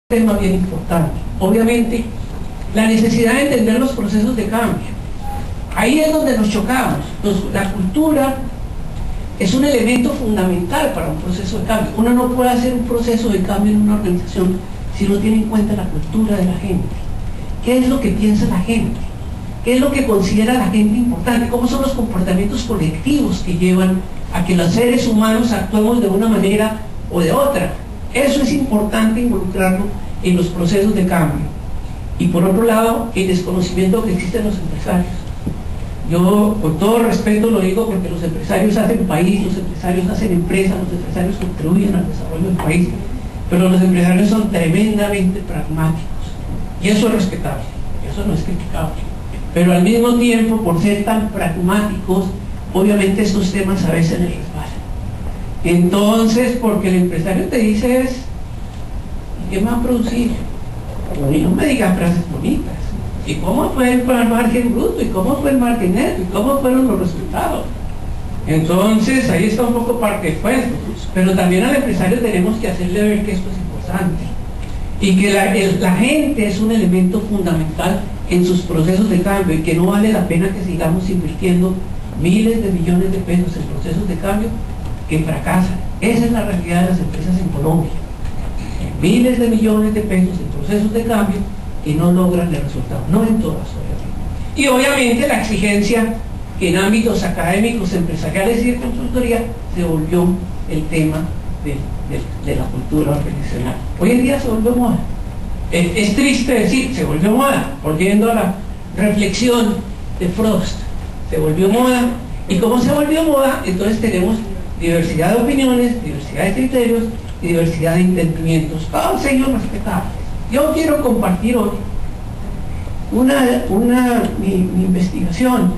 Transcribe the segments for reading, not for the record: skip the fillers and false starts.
Tema bien importante. Obviamente, la necesidad de entender los procesos de cambio. Ahí es donde nos chocamos. La cultura es un elemento fundamental para un proceso de cambio. Uno no puede hacer un proceso de cambio en una organización si no tiene en cuenta la cultura de la gente. ¿Qué es lo que piensa la gente? ¿Qué es lo que considera la gente importante? ¿Cómo son los comportamientos colectivos que llevan a que los seres humanos actuemos de una manera o de otra? Eso es importante involucrarlo en los procesos de cambio. Y por otro lado, el desconocimiento que existe en los empresarios. Yo con todo respeto lo digo porque los empresarios hacen país, los empresarios hacen empresas, los empresarios contribuyen al desarrollo del país, pero los empresarios son tremendamente pragmáticos. Y eso es respetable, eso no es criticable. Pero al mismo tiempo, por ser tan pragmáticos, obviamente estos temas a veces les resbalan. Entonces, porque el empresario te dice es, ¿qué me va a producir? Y no me digan frases bonitas. ¿Y cómo fue el margen bruto? ¿Y cómo fue el margen neto? ¿Y cómo fueron los resultados? Entonces, ahí está un poco parte del cuento. Pero también al empresario tenemos que hacerle ver que esto es importante. Y que la gente es un elemento fundamental en sus procesos de cambio y que no vale la pena que sigamos invirtiendo miles de millones de pesos en procesos de cambio que fracasan. Esa es la realidad de las empresas en Colombia. Miles de millones de pesos en procesos de cambio que no logran el resultado, no en todas, obviamente. Y obviamente la exigencia que en ámbitos académicos, empresariales y de consultoría se volvió el tema de la cultura organizacional. Hoy en día se volvió moda. Es triste decir, se volvió moda, volviendo a la reflexión de Frost. Se volvió moda, y como se volvió moda, entonces tenemos diversidad de opiniones, diversidad de criterios y diversidad de entendimientos, todos ellos respetables. Yo quiero compartir hoy mi investigación.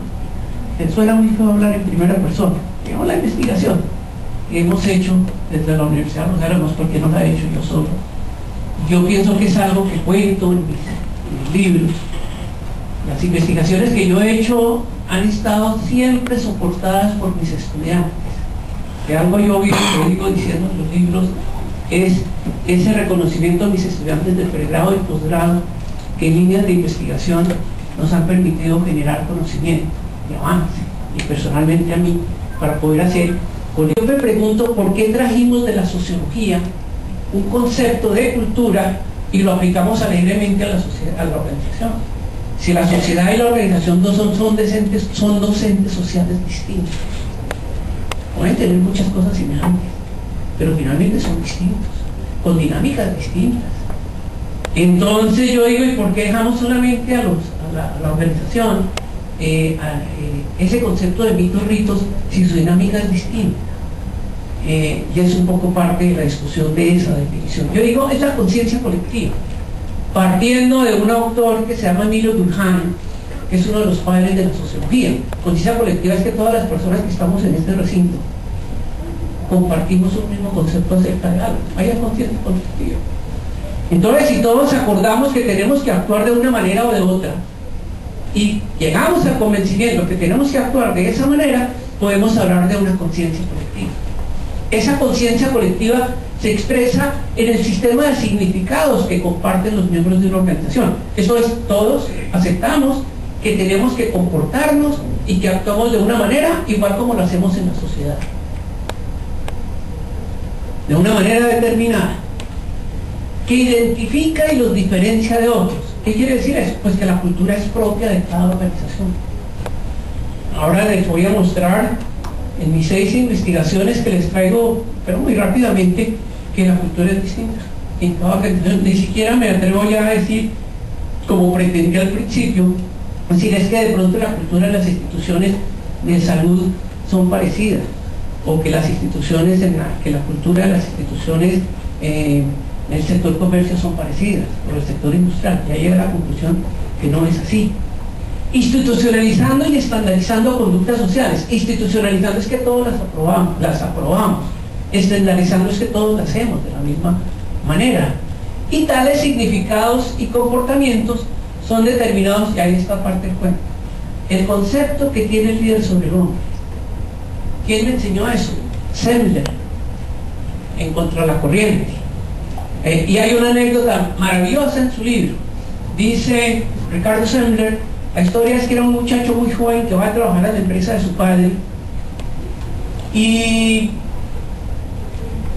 Me suena muy feo hablar en primera persona, digamos la investigación que hemos hecho desde la Universidad Rosario, no es porque no la he hecho yo solo. Yo pienso que es algo que cuento en mis libros. Las investigaciones que yo he hecho han estado siempre soportadas por mis estudiantes. Que algo yo digo diciendo en los libros es ese reconocimiento a mis estudiantes de pregrado y posgrado que en líneas de investigación nos han permitido generar conocimiento y avance, y personalmente a mí, para poder hacer. Yo me pregunto por qué trajimos de la sociología un concepto de cultura y lo aplicamos alegremente a la organización. Si la sociedad y la organización son docentes sociales distintos. Pueden tener muchas cosas semejantes, pero finalmente son distintos, con dinámicas distintas. Entonces yo digo, ¿y por qué dejamos solamente a la organización ese concepto de mitos ritos si su dinámica es distinta? Y es un poco parte de la discusión de esa definición. Yo digo, es la conciencia colectiva, partiendo de un autor que se llama Emilio Durkheim, que es uno de los padres de la sociología. Conciencia colectiva es que todas las personas que estamos en este recinto compartimos un mismo concepto acerca de algo. Hay conciencia colectiva. Entonces, si todos acordamos que tenemos que actuar de una manera o de otra y llegamos al convencimiento que tenemos que actuar de esa manera, podemos hablar de una conciencia colectiva. Esa conciencia colectiva se expresa en el sistema de significados que comparten los miembros de una organización. Eso es, todos aceptamos que tenemos que comportarnos y que actuamos de una manera igual como lo hacemos en la sociedad, de una manera determinada, que identifica y los diferencia de otros. ¿Qué quiere decir eso? Pues que la cultura es propia de cada organización. Ahora les voy a mostrar en mis 6 investigaciones que les traigo, pero muy rápidamente, que la cultura es distinta en cada organización. Ni siquiera me atrevo ya a decir, como pretendí al principio, decir es que de pronto la cultura de las instituciones de salud son parecidas, o que las instituciones, que la cultura de las instituciones en el sector comercio son parecidas, o el sector industrial. Ya llega a la conclusión que no es así. Institucionalizando y estandarizando conductas sociales. Institucionalizando es que todos las aprobamos. Estandarizando es que todos las hacemos de la misma manera. Y tales significados y comportamientos son determinados, y ahí está parte del cuento. El concepto que tiene el líder sobre el hombre. ¿Quién me enseñó eso? Sendler, en Contra la Corriente. Y hay una anécdota maravillosa en su libro. Dice Ricardo Semler, la historia es que era un muchacho muy joven que va a trabajar en la empresa de su padre y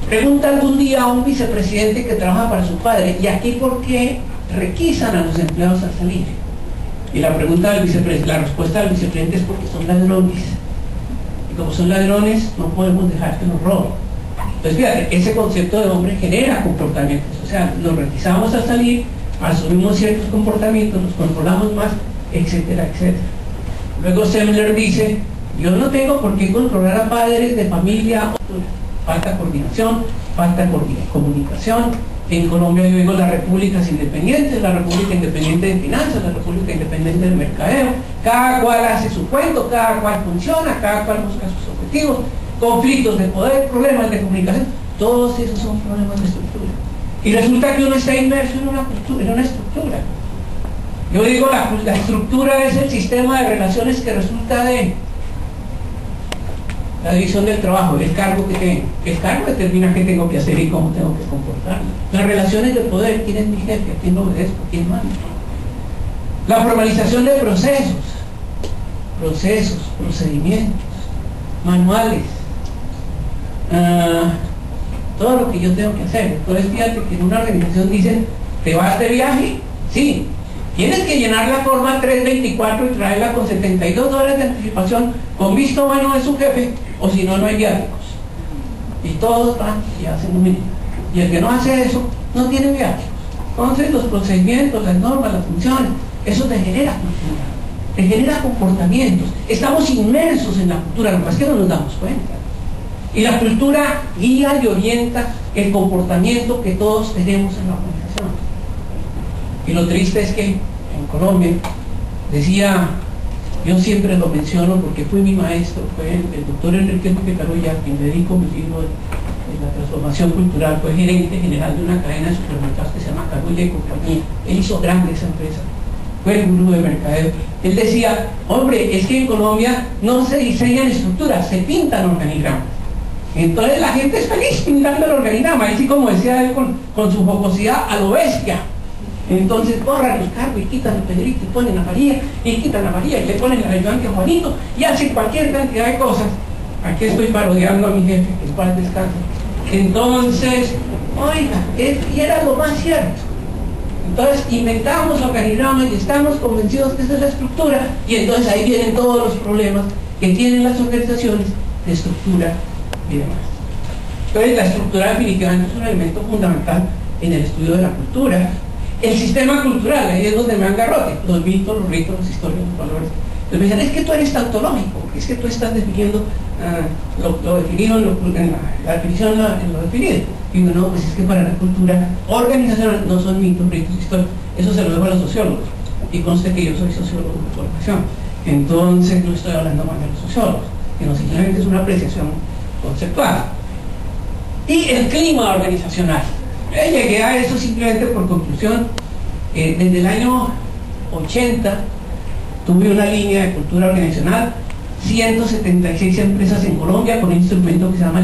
pregunta algún día a un vicepresidente que trabaja para su padre: ¿y aquí por qué requisan a los empleados al salir? Y la respuesta del vicepresidente es: porque son ladrones, y como son ladrones no podemos dejar que nos roben. Entonces fíjate, ese concepto de hombre genera comportamientos, o sea, nos requisamos al salir, asumimos ciertos comportamientos, nos controlamos más, etcétera, etcétera. Luego Semler dice: yo no tengo por qué controlar a padres de familia. Falta coordinación, falta comunicación. En Colombia yo digo las repúblicas independientes, la república independiente de finanzas, la república independiente de mercadeo. Cada cual hace su cuento, cada cual funciona, cada cual busca sus objetivos, conflictos de poder, problemas de comunicación. Todos esos son problemas de estructura. Y resulta que uno está inmerso en una estructura. Yo digo, la estructura es el sistema de relaciones que resulta de la división del trabajo, el cargo que tengo. El cargo determina qué tengo que hacer y cómo tengo que comportarme. Las relaciones de poder: quién es mi jefe, a quién lo obedezco, quién manda. La formalización de procedimientos, manuales, todo lo que yo tengo que hacer. Entonces fíjate que en una organización dicen: ¿te vas de viaje? Sí. Tienes que llenar la forma 324 y traerla con 72 horas de anticipación, con visto bueno de su jefe, o si no, no hay viáticos. Y todos van y hacen lo mismo. Y el que no hace eso, no tiene viáticos. Entonces los procedimientos, las normas, las funciones, eso te genera cultura, te genera comportamientos. Estamos inmersos en la cultura, lo que pasa es que no nos damos cuenta. Y la cultura guía y orienta el comportamiento que todos tenemos en la organización. Y lo triste es que en Colombia, decía, yo siempre lo menciono porque fue mi maestro, fue el doctor Enrique Duque Carolla, quien dedico mi libro de la transformación cultural, fue gerente general de una cadena de supermercados que se llama Carolla y Compañía. Él hizo grande esa empresa, fue el gurú de mercadeo. Él decía: hombre, es que en Colombia no se diseñan estructuras, se pintan organigramas. Entonces la gente es feliz pintando el organigrama, así como decía él con su jocosidad a lo bestia. Entonces borran el cargo y quitan el Pedrito y ponen a María, y quitan a María y le ponen al ayudante a Juanito, y hacen cualquier cantidad de cosas. Aquí estoy parodiando a mi jefe, que es para el descanso. Entonces, oiga, y era lo más cierto. Entonces inventamos organigramas y estamos convencidos que esa es la estructura, y entonces ahí vienen todos los problemas que tienen las organizaciones de estructura y demás. Entonces la estructura definitivamente es un elemento fundamental en el estudio de la cultura. El sistema cultural, ahí es donde me agarrote, los mitos, los ritos, las historias, los valores. Entonces me dicen: es que tú eres tautológico, es que tú estás definiendo lo definido en la definición en lo definido. Y digo: no, pues es que para la cultura organizacional no son mitos, ritos, historias. Eso se lo dejo a los sociólogos. Y conste que yo soy sociólogo de formación. Entonces no estoy hablando más de los sociólogos, sino simplemente es una apreciación conceptual. Y el clima organizacional. Llegué a eso simplemente por conclusión. Desde el año 80 tuve una línea de cultura organizacional, 176 empresas en Colombia con un instrumento que se llama